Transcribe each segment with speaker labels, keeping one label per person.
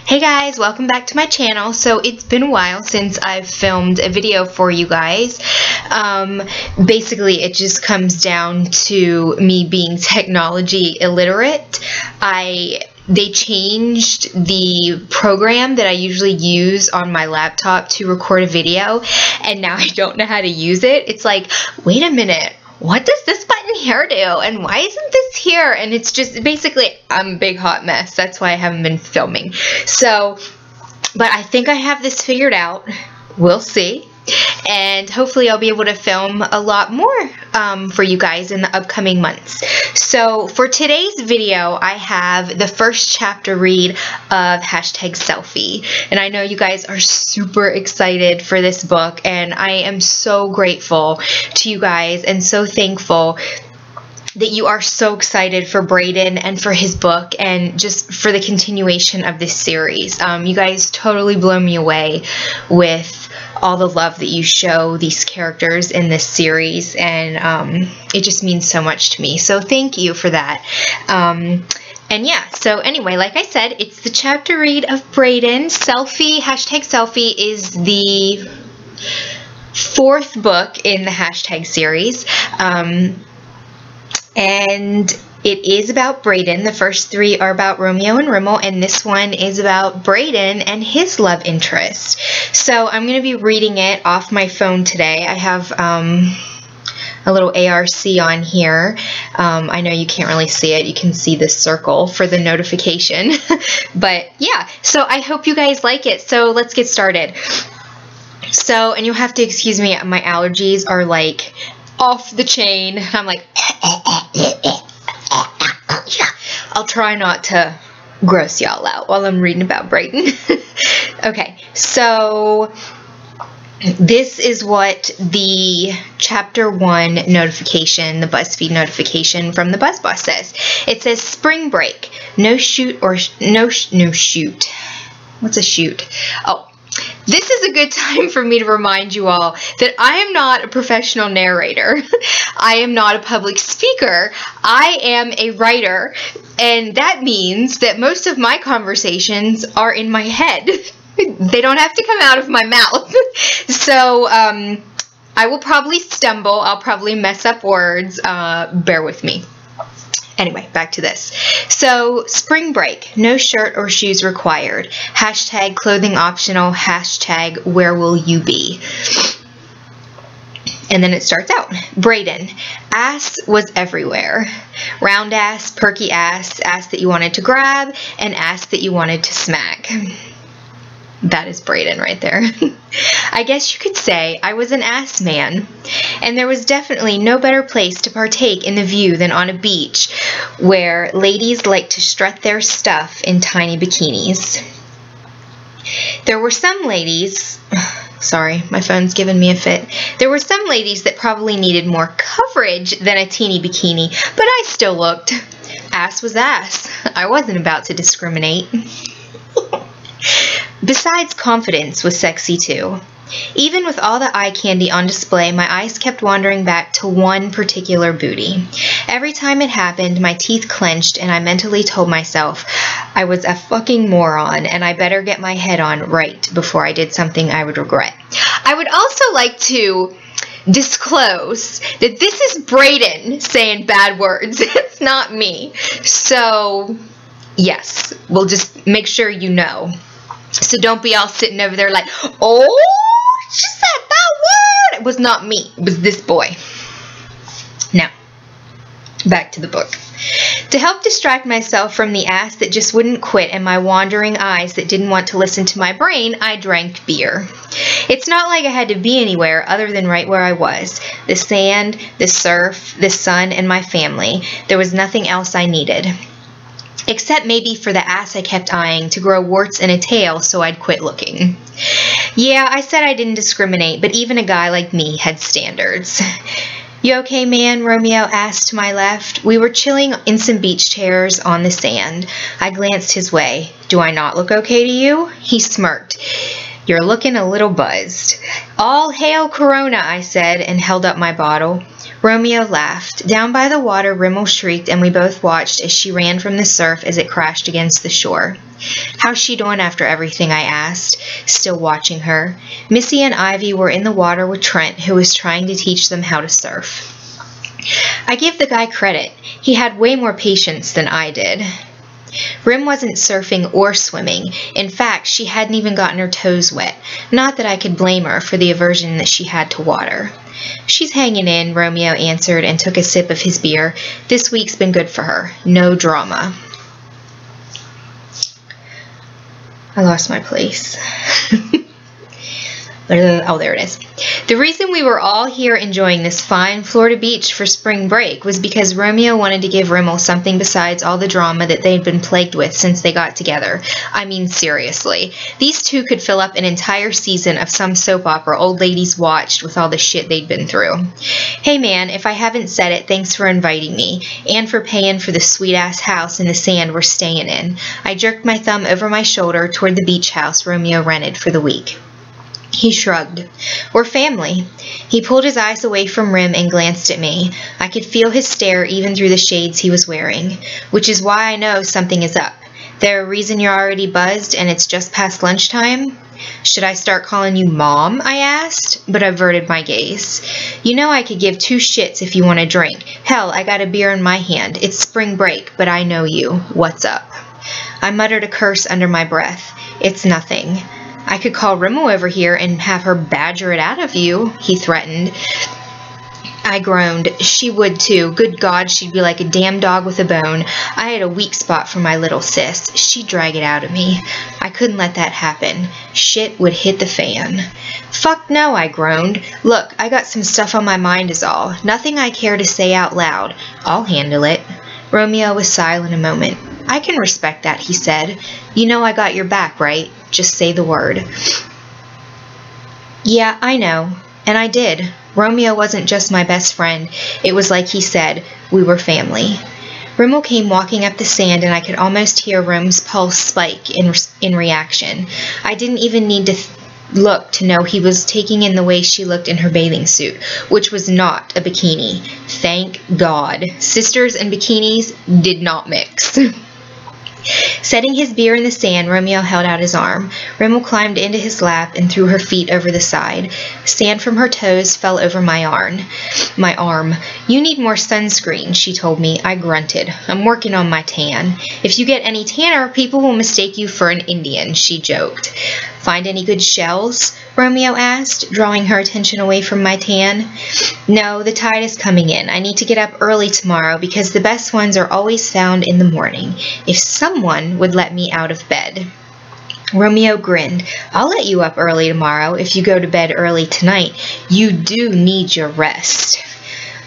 Speaker 1: Hey guys, welcome back to my channel. So it's been a while since I've filmed a video for you guys. Basically it just comes down to me being technology illiterate. They changed the program that I usually use on my laptop to record a video, and now I don't know how to use it. It's like, wait a minute, what does this button here do? And why isn't this here? And it's just basically, I'm a big hot mess. That's why I haven't been filming. So, but I think I have this figured out. We'll see. And hopefully I'll be able to film a lot more for you guys in the upcoming months. So for today's video, I have the first chapter read of #Selfie. And I know you guys are super excited for this book, and I am so grateful to you guys and so thankful that you are so excited for Braden and for his book and just for the continuation of this series. You guys totally blow me away with all the love that you show these characters in this series, and it just means so much to me. So thank you for that. And yeah, so anyway, like I said, it's the chapter read of Braden. Selfie, #Selfie is the 4th book in the # series. And it is about Braden. The first 3 are about Romeo and Rimmel, and this one is about Braden and his love interest. So I'm going to be reading it off my phone today. I have a little ARC on here. I know you can't really see it. You can see this circle for the notification. But yeah, so I hope you guys like it. So let's get started. So, and you'll have to excuse me, my allergies are like off the chain. I'm like, I'll try not to gross y'all out while I'm reading about Braden. Okay, so this is what the chapter 1 notification, the BuzzFeed notification from the Buzz Boss says. It says spring break, no shoot. What's a shoot? Oh. This is a good time for me to remind you all that I am not a professional narrator. I am not a public speaker. I am a writer, and that means that most of my conversations are in my head. They don't have to come out of my mouth. So I will probably stumble. I'll probably mess up words. Bear with me. Anyway, back to this. So, spring break, no shirt or shoes required. # clothing optional. # where will you be? And then it starts out. Braden. Ass was everywhere. Round ass, perky ass, ass that you wanted to grab, and ass that you wanted to smack. That is Braden right there. I guess you could say I was an ass man, and there was definitely no better place to partake in the view than on a beach where ladies like to strut their stuff in tiny bikinis. There were some ladies, sorry, my phone's giving me a fit. There were some ladies that probably needed more coverage than a teeny bikini, but I still looked. Ass was ass. I wasn't about to discriminate. Besides, confidence was sexy too. Even with all the eye candy on display, my eyes kept wandering back to one particular booty. Every time it happened, my teeth clenched and I mentally told myself I was a fucking moron and I better get my head on right before I did something I would regret. I would also like to disclose that this is Braden saying bad words. It's not me. So, yes, we'll just make sure you know. So don't be all sitting over there like, oh, she said that word. It was not me. It was this boy. Now, back to the book. To help distract myself from the ass that just wouldn't quit and my wandering eyes that didn't want to listen to my brain, I drank beer. It's not like I had to be anywhere other than right where I was. The sand, the surf, the sun, and my family. There was nothing else I needed. Except maybe for the ass I kept eyeing to grow warts in a tail so I'd quit looking. Yeah, I said I didn't discriminate, but even a guy like me had standards. You okay, man? Romeo asked to my left. We were chilling in some beach chairs on the sand. I glanced his way. Do I not look okay to you? He smirked. You're looking a little buzzed. All hail Corona, I said, and held up my bottle. Romeo laughed. Down by the water, Rimmel shrieked, and we both watched as she ran from the surf as it crashed against the shore. How's she doing after everything? I asked, still watching her. Missy and Ivy were in the water with Trent, who was trying to teach them how to surf. I give the guy credit. He had way more patience than I did. Rim wasn't surfing or swimming. In fact, she hadn't even gotten her toes wet. Not that I could blame her for the aversion that she had to water. She's hanging in, Romeo answered and took a sip of his beer. This week's been good for her. No drama. I lost my place. Oh, there it is. The reason we were all here enjoying this fine Florida beach for spring break was because Romeo wanted to give Rimmel something besides all the drama that they'd been plagued with since they got together. I mean, seriously. These two could fill up an entire season of some soap opera old ladies watched with all the shit they'd been through. Hey man, if I haven't said it, thanks for inviting me, and for paying for the sweet-ass house in the sand we're staying in. I jerked my thumb over my shoulder toward the beach house Romeo rented for the week. He shrugged. We're family. He pulled his eyes away from Rim and glanced at me. I could feel his stare even through the shades he was wearing, which is why I know something is up. There a reason you're already buzzed and it's just past lunchtime? Should I start calling you Mom? I asked, but averted my gaze. You know I could give two shits if you want a drink. Hell, I got a beer in my hand. It's spring break, but I know you. What's up? I muttered a curse under my breath. It's nothing. I could call Rimmel over here and have her badger it out of you, he threatened. I groaned. She would too. Good God, she'd be like a damn dog with a bone. I had a weak spot for my little sis. She'd drag it out of me. I couldn't let that happen. Shit would hit the fan. Fuck no, I groaned. Look, I got some stuff on my mind is all. Nothing I care to say out loud. I'll handle it. Romeo was silent a moment. I can respect that, he said. You know I got your back, right? Just say the word. Yeah, I know. And I did. Romeo wasn't just my best friend. It was like he said, we were family. Rimmel came walking up the sand and I could almost hear Rim's pulse spike in reaction. I didn't even need to look to know he was taking in the way she looked in her bathing suit, which was not a bikini. Thank God. Sisters and bikinis did not mix. Setting his beer in the sand, Romeo held out his arm. Rimmel climbed into his lap and threw her feet over the side. Sand from her toes fell over my arm. You need more sunscreen, she told me. I grunted. I'm working on my tan. If you get any tanner, people will mistake you for an Indian, she joked. Find any good shells? Romeo asked, drawing her attention away from my tan. No, the tide is coming in. I need to get up early tomorrow because the best ones are always found in the morning. If someone would let me out of bed. Romeo grinned. I'll let you up early tomorrow if you go to bed early tonight. You do need your rest.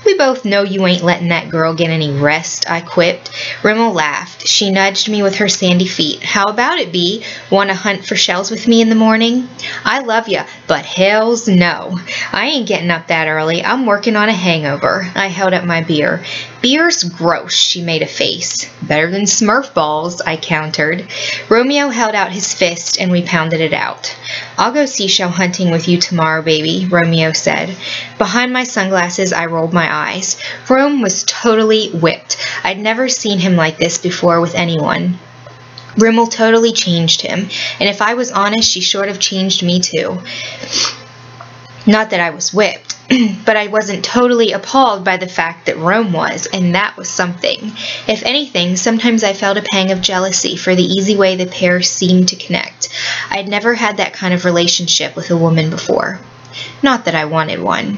Speaker 1: We both know you ain't letting that girl get any rest, I quipped. Rimmel laughed. She nudged me with her sandy feet. How about it, Bee? Want to hunt for shells with me in the morning? I love ya, but hells no. I ain't getting up that early. I'm working on a hangover. I held up my beer. Beer's gross, she made a face. Better than Smurf balls, I countered. Romeo held out his fist and we pounded it out. I'll go seashell hunting with you tomorrow, baby, Romeo said. Behind my sunglasses, I rolled my eyes. Rome was totally whipped. I'd never seen him like this before with anyone. Rimmel totally changed him, and if I was honest, she sort of changed me too. Not that I was whipped, but I wasn't totally appalled by the fact that Rome was, and that was something. If anything, sometimes I felt a pang of jealousy for the easy way the pair seemed to connect. I'd never had that kind of relationship with a woman before. Not that I wanted one.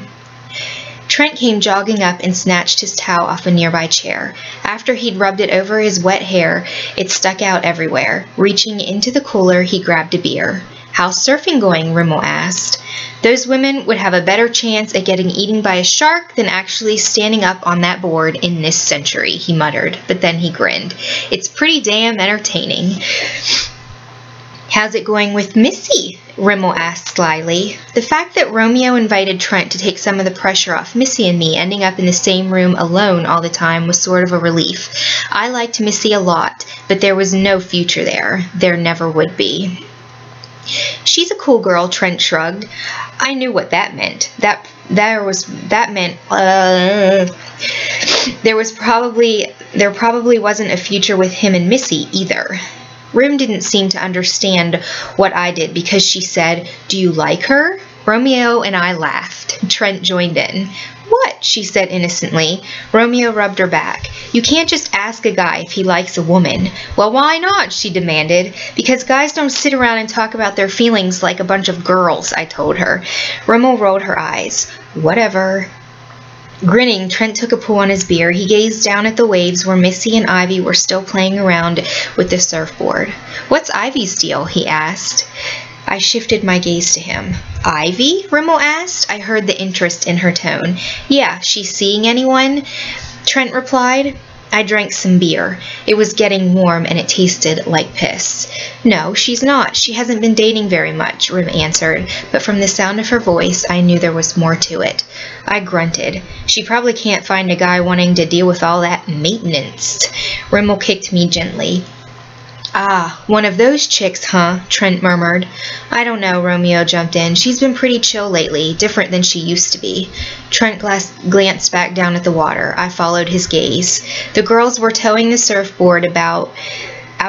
Speaker 1: Trent came jogging up and snatched his towel off a nearby chair. After he'd rubbed it over his wet hair, it stuck out everywhere. Reaching into the cooler, he grabbed a beer. How's surfing going? Rimmel asked. Those women would have a better chance at getting eaten by a shark than actually standing up on that board in this century, he muttered, but then he grinned. It's pretty damn entertaining. How's it going with Missy? Rimmel asked slyly. The fact that Romeo invited Trent to take some of the pressure off Missy and me ending up in the same room alone all the time was sort of a relief. I liked Missy a lot, but there was no future there. There never would be. She's a cool girl, Trent shrugged. I knew what that meant. That meant there probably wasn't a future with him and Missy either. Rim didn't seem to understand what I did because she said, "Do you like her?" Romeo and I laughed. Trent joined in. "What?" she said innocently. Romeo rubbed her back. "You can't just ask a guy if he likes a woman." "Well, why not?" she demanded. "Because guys don't sit around and talk about their feelings like a bunch of girls," I told her. Romo rolled her eyes. "Whatever." Grinning, Trent took a pull on his beer. He gazed down at the waves where Missy and Ivy were still playing around with the surfboard. "What's Ivy's deal?" he asked. I shifted my gaze to him. "Ivy?" Rimmel asked. I heard the interest in her tone. "Yeah, she's seeing anyone?" Trent replied. I drank some beer. It was getting warm and it tasted like piss. "No, she's not. She hasn't been dating very much," Rim answered, but from the sound of her voice, I knew there was more to it. I grunted. "She probably can't find a guy wanting to deal with all that maintenance." Rimmel kicked me gently. "Ah, one of those chicks, huh?" Trent murmured. "I don't know," Romeo jumped in. "She's been pretty chill lately, different than she used to be." Trent glanced back down at the water. I followed his gaze. The girls were towing the surfboard out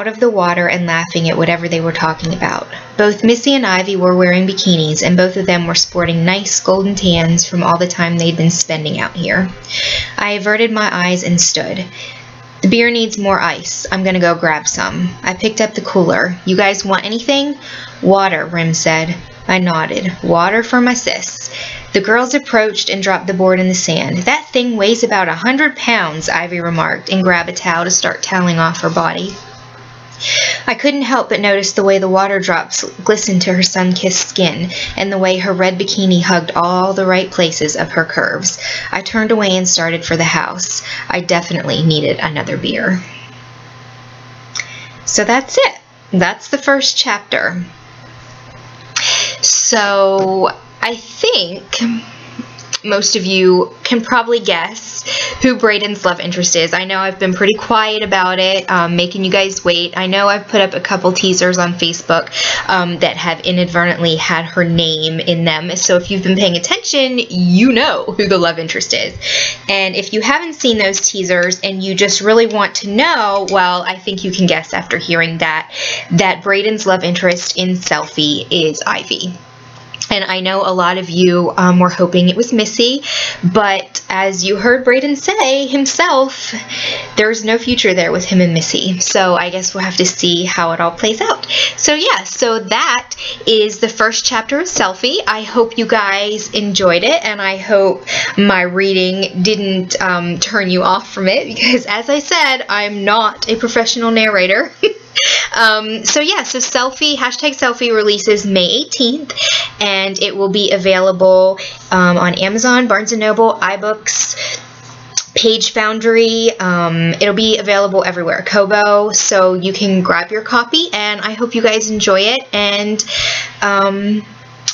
Speaker 1: of the water and laughing at whatever they were talking about. Both Missy and Ivy were wearing bikinis, and both of them were sporting nice golden tans from all the time they'd been spending out here. I averted my eyes and stood. "The beer needs more ice. I'm gonna go grab some." I picked up the cooler. "You guys want anything?" "Water," Rim said. I nodded. "Water for my sis." The girls approached and dropped the board in the sand. "That thing weighs about 100 pounds, Ivy remarked, and grabbed a towel to start toweling off her body. I couldn't help but notice the way the water drops glistened to her sun-kissed skin, and the way her red bikini hugged all the right places of her curves. I turned away and started for the house. I definitely needed another beer. So that's it. That's the first chapter. So I think most of you can probably guess who Brayden's love interest is. I know I've been pretty quiet about it, making you guys wait. I know I've put up a couple teasers on Facebook that have inadvertently had her name in them. So if you've been paying attention, you know who the love interest is. And if you haven't seen those teasers and you just really want to know, well, I think you can guess after hearing that Brayden's love interest in Selfie is Ivy. And I know a lot of you were hoping it was Missy, but as you heard Brayden say himself, there's no future there with him and Missy. So I guess we'll have to see how it all plays out. So yeah, so that is the first chapter of Selfie. I hope you guys enjoyed it, and I hope my reading didn't turn you off from it, because as I said, I'm not a professional narrator. So yeah, so Selfie, #Selfie releases May 18th, and it will be available on Amazon, Barnes & Noble, iBooks, Page Foundry. It'll be available everywhere, Kobo, so you can grab your copy, and I hope you guys enjoy it, and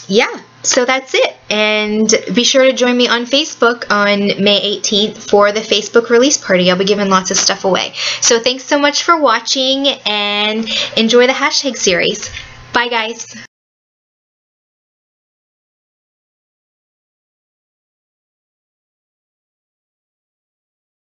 Speaker 1: yeah. So that's it, and be sure to join me on Facebook on May 18th for the Facebook release party. I'll be giving lots of stuff away. So thanks so much for watching, and enjoy the # series. Bye guys!